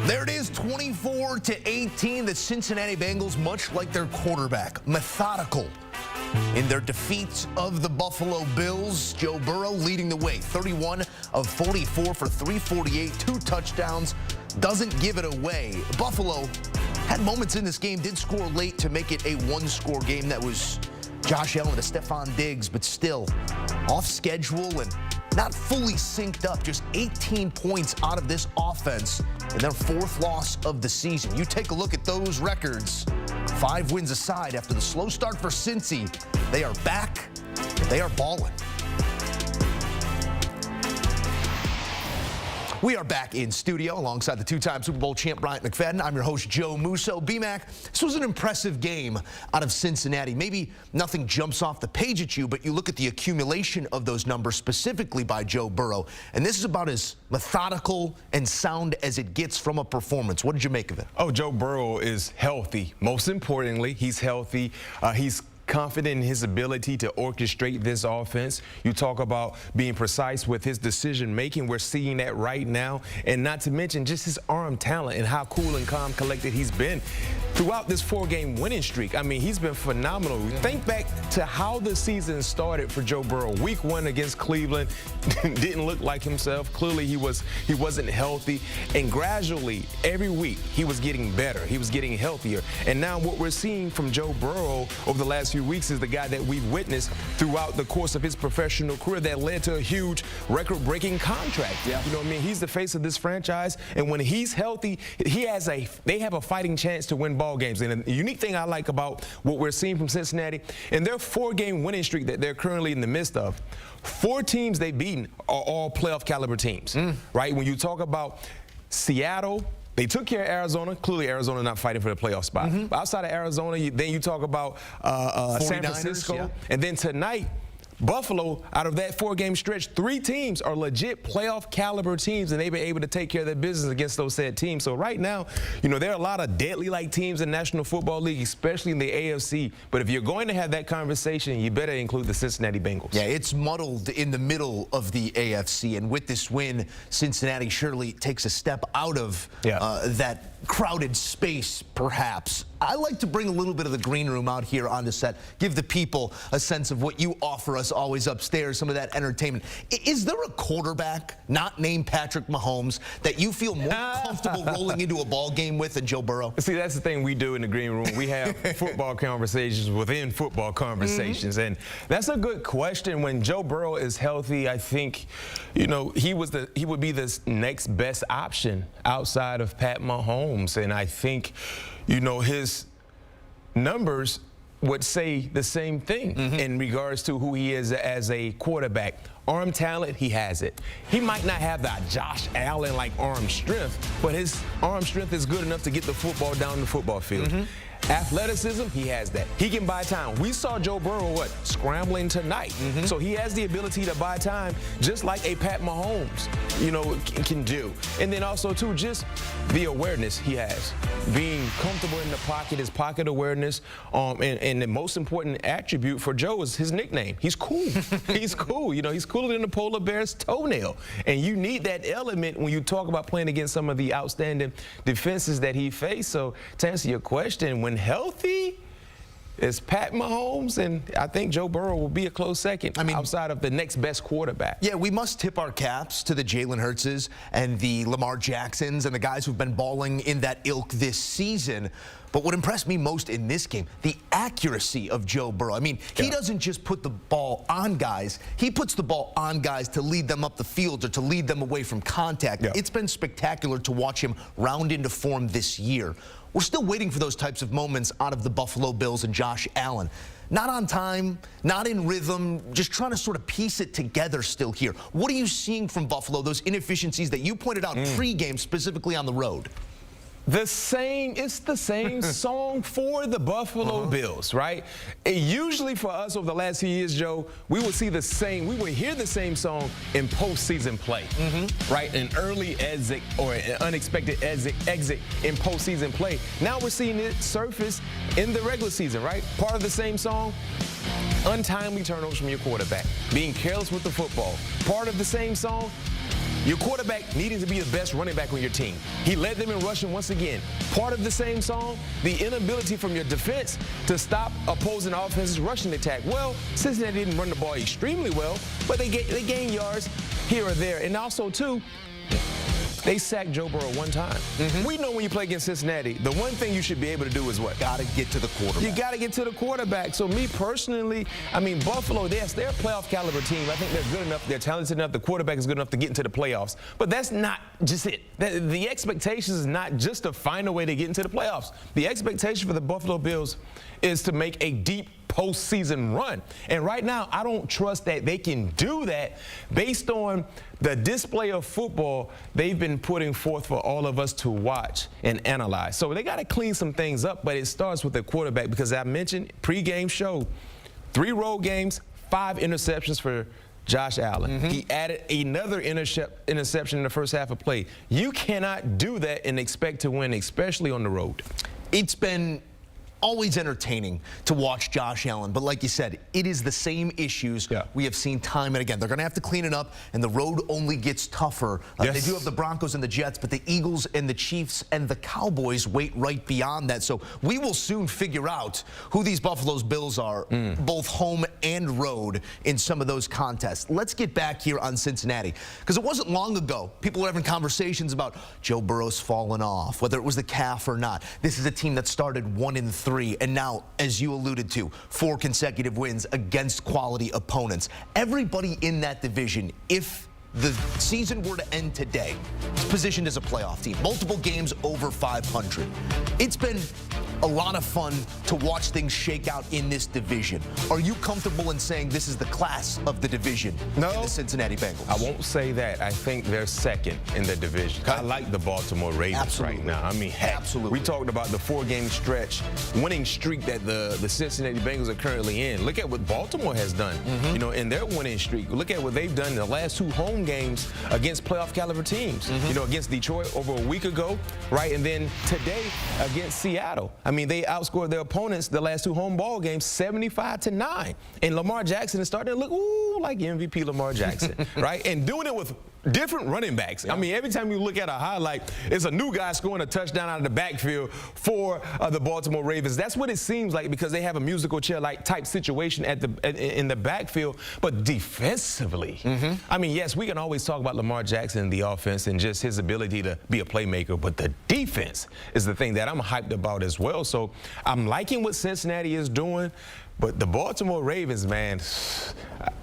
There it is, 24-18. The Cincinnati Bengals, much like their quarterback, methodical in their defeat of the Buffalo Bills. Joe Burrow leading the way, 31 of 44 for 348, 2 touchdowns, doesn't give it away. Buffalo had moments in this game, did score late to make it a one-score game. That was Josh Allen to Stephon Diggs, but still off schedule and not fully synced up. Just 18 points out of this offense in their 4th loss of the season. You take a look at those records. 5 wins aside after the slow start for Cincy. They are back. They are balling. We are back in studio alongside the 2-time Super Bowl champ Bryant McFadden. I'm your host, Joe Musso. B-Mac, this was an impressive game out of Cincinnati. Maybe nothing jumps off the page at you, but you look at the accumulation of those numbers specifically by Joe Burrow, and this is about as methodical and sound as it gets from a performance. What did you make of it? Oh, Joe Burrow is healthy. Most importantly, he's healthy. He's confident in his ability to orchestrate this offense. You talk about being precise with his decision making. We're seeing that right now. And not to mention just his arm talent and how cool and calm collected he's been throughout this 4-game winning streak. I mean, he's been phenomenal. Think back to how the season started for Joe Burrow. Week 1 against Cleveland, didn't look like himself. Clearly he wasn't healthy. And gradually, every week, he was getting better. He was getting healthier. And now what we're seeing from Joe Burrow over the last few weeks is the guy that we've witnessed throughout the course of his professional career that led to a huge record-breaking contract. Yeah. You know what I mean? He's the face of this franchise, and when he's healthy, they have a fighting chance to win ball games. And the unique thing I like about what we're seeing from Cincinnati, in their 4-game winning streak that they're currently in the midst of, 4 teams they've beaten are all playoff caliber teams, right? When you talk about Seattle, they took care of Arizona. Clearly, Arizona not fighting for the playoff spot. But outside of Arizona, then you talk about San Francisco. Yeah. And then tonight, Buffalo, out of that 4-game stretch, 3 teams are legit playoff caliber teams, and they've been able to take care of their business against those said teams. So right now, you know, there are a lot of deadly-like teams in the National Football League, especially in the AFC. But if you're going to have that conversation, you better include the Cincinnati Bengals. Yeah, it's muddled in the middle of the AFC, and with this win, Cincinnati surely takes a step out of that crowded space, perhaps. I like to bring a little bit of the green room out here on the set, give the people a sense of what you offer us always upstairs, some of that entertainment. Is there a quarterback not named Patrick Mahomes that you feel more comfortable rolling into a ball game with than Joe Burrow? See, that's the thing we do in the green room. We have football conversations within football conversations, and that's a good question. When Joe Burrow is healthy, I think, you know, he would be the next best option outside of Pat Mahomes, and I think, you know, his numbers would say the same thing in regards to who he is as a quarterback. Arm talent, he has it. He might not have that Josh Allen-like arm strength, but his arm strength is good enough to get the football down the football field. Athleticism, he has that. He can buy time. We saw Joe Burrow, scrambling tonight. So he has the ability to buy time just like a Pat Mahomes, you know, can do. And then also, too, just the awareness he has. Being comfortable in the pocket, his pocket awareness, and the most important attribute for Joe is his nickname. He's cool. He's cool. You know, he's cooler than the polar bear's toenail. And you need that element when you talk about playing against some of the outstanding defenses that he faced. So to answer your question, when healthy, it's Pat Mahomes, and I think Joe Burrow will be a close second, I mean, outside of the next best quarterback. Yeah, we must tip our caps to the Jalen Hurtses and the Lamar Jacksons and the guys who've been balling in that ilk this season. But what impressed me most in this game, the accuracy of Joe Burrow. I mean, he doesn't just put the ball on guys. He puts the ball on guys to lead them up the field or to lead them away from contact. It's been spectacular to watch him round into form this year. We're still waiting for those types of moments out of the Buffalo Bills and Josh Allen. Not on time, not in rhythm, just trying to sort of piece it together still here. What are you seeing from Buffalo, those inefficiencies that you pointed out pre-game, specifically on the road? It's the same song for the Buffalo Bills, right? And usually for us over the last few years, Joe, we would hear the same song in postseason play, right? An early exit or an unexpected exit in postseason play. Now we're seeing it surface in the regular season, right? Part of the same song, untimely turnovers from your quarterback, being careless with the football. Part of the same song, Your quarterback needing to be the best running back on your team. He led them in rushing once again. Part of the same song, the inability from your defense to stop opposing offense's rushing attack. Well, Cincinnati didn't run the ball extremely well, but they gained yards here or there. And also, too, they sacked Joe Burrow one time. We know when you play against Cincinnati, the one thing you should be able to do is what? Got to get to the quarterback. You got to get to the quarterback. So me personally, I mean, Buffalo, yes, they're a playoff caliber team. I think they're good enough. They're talented enough. The quarterback is good enough to get into the playoffs. But that's not just it. The expectation is not just to find a way to get into the playoffs. The expectation for the Buffalo Bills is to make a deep postseason run. And right now, I don't trust that they can do that based on the display of football they've been putting forth for all of us to watch and analyze. So they got to clean some things up, but it starts with the quarterback because I mentioned pregame show, 3 road games, 5 interceptions for Josh Allen. He added another interception in the first half of play. You cannot do that and expect to win, especially on the road. It's been always entertaining to watch Josh Allen, but like you said, it is the same issues we have seen time and again. They're going to have to clean it up, and the road only gets tougher. They do have the Broncos and the Jets, but the Eagles and the Chiefs and the Cowboys wait right beyond that. So we will soon figure out who these Buffalo Bills are, both home and road, in some of those contests. Let's get back here on Cincinnati, because it wasn't long ago people were having conversations about Joe Burrow's fallen off, whether it was the calf or not. This is a team that started 1-3. And now, as you alluded to, 4 consecutive wins against quality opponents. Everybody in that division, if the season were to end today, is positioned as a playoff team. Multiple games over 500. It's been a lot of fun to watch things shake out in this division. Are you comfortable in saying this is the class of the division? No. In the Cincinnati Bengals? I won't say that. I think they're second in the division. I like the Baltimore Ravens right now. I mean, heck, we talked about the 4-game stretch winning streak that the Cincinnati Bengals are currently in. Look at what Baltimore has done, you know, in their winning streak. Look at what they've done in the last 2 home games against playoff caliber teams. You know, against Detroit over a week ago, right? And then today against Seattle. I mean, they outscored their opponents the last 2 home ball games 75-9. And Lamar Jackson is starting to look, like MVP Lamar Jackson, right? And doing it with different running backs. I mean, every time you look at a highlight, it's a new guy scoring a touchdown out of the backfield for the Baltimore Ravens. That's what it seems like, because they have a musical chair-like type situation in the backfield. But defensively, I mean, yes, we can always talk about Lamar Jackson and the offense and just his ability to be a playmaker, but the defense is the thing that I'm hyped about as well. So I'm liking what Cincinnati is doing, but the Baltimore Ravens, man,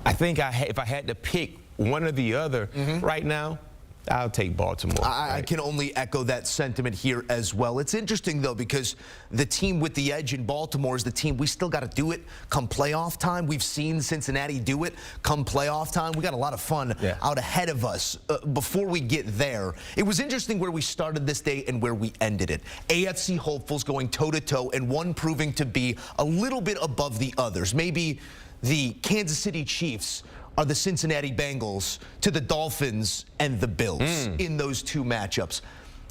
I think if I had to pick one or the other right now, I'll take Baltimore. I can only echo that sentiment here as well. It's interesting, though, because the team with the edge in Baltimore is the team we still got to do it come playoff time. We've seen Cincinnati do it come playoff time. We got a lot of fun out ahead of us before we get there. It was interesting where we started this day and where we ended it. AFC hopefuls going toe-to-toe, and one proving to be a little bit above the others. Maybe the Kansas City Chiefs are the Cincinnati Bengals to the Dolphins and the Bills in those 2 matchups.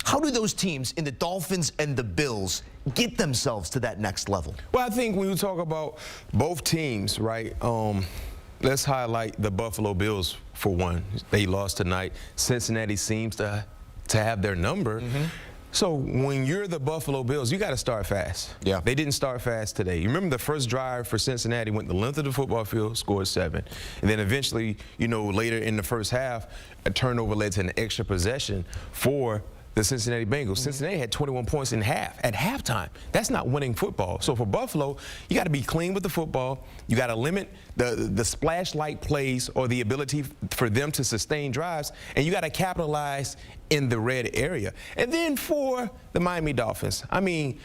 How do those teams in the Dolphins and the Bills get themselves to that next level? Well, I think when we talk about both teams, right, let's highlight the Buffalo Bills for one. They lost tonight. Cincinnati seems to have their number. So when you're the Buffalo Bills, you got to start fast. They didn't start fast today. You remember the first drive for Cincinnati went the length of the football field, scored 7. And then eventually, you know, later in the first half, a turnover led to an extra possession for the Cincinnati Bengals. Cincinnati had 21 points at halftime. That's not winning football. So for Buffalo, you got to be clean with the football. You got to limit the splash-like plays or the ability for them to sustain drives, and you got to capitalize in the red area. And then for the Miami Dolphins, I mean,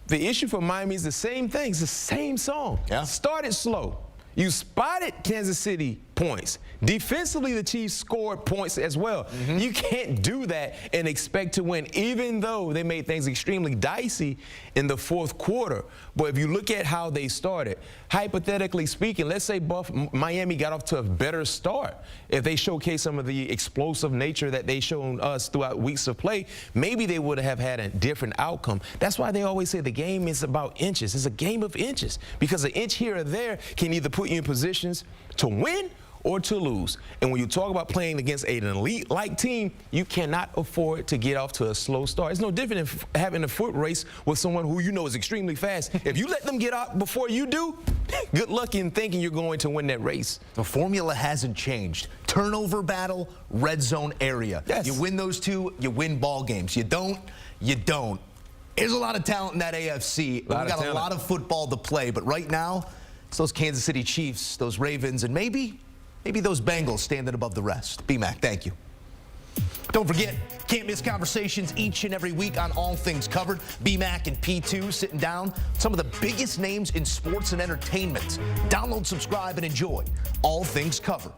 the issue for Miami is the same thing. It's the same song. Started slow. You spotted Kansas City points. Defensively, the Chiefs scored points as well. You can't do that and expect to win, even though they made things extremely dicey in the 4th quarter. But if you look at how they started, hypothetically speaking, let's say Miami got off to a better start. If they showcase some of the explosive nature that they shown us throughout weeks of play, maybe they would have had a different outcome. That's why they always say the game is about inches. It's a game of inches, because an inch here or there can either put you in positions to win or to lose. And when you talk about playing against an elite-like team, you cannot afford to get off to a slow start. It's no different than having a foot race with someone who you know is extremely fast. If you let them get out before you do, good luck in thinking you're going to win that race. The formula hasn't changed. Turnover battle, red zone area. Yes. You win those two, you win ball games. You don't, you don't. There's a lot of talent in that AFC. We've got a lot of football to play, but right now, it's those Kansas City Chiefs, those Ravens, and maybe those Bengals standing above the rest. B-Mac, thank you. Don't forget, can't miss conversations each and every week on All Things Covered. B-Mac and P2 sitting down some of the biggest names in sports and entertainment. Download, subscribe, and enjoy All Things Covered.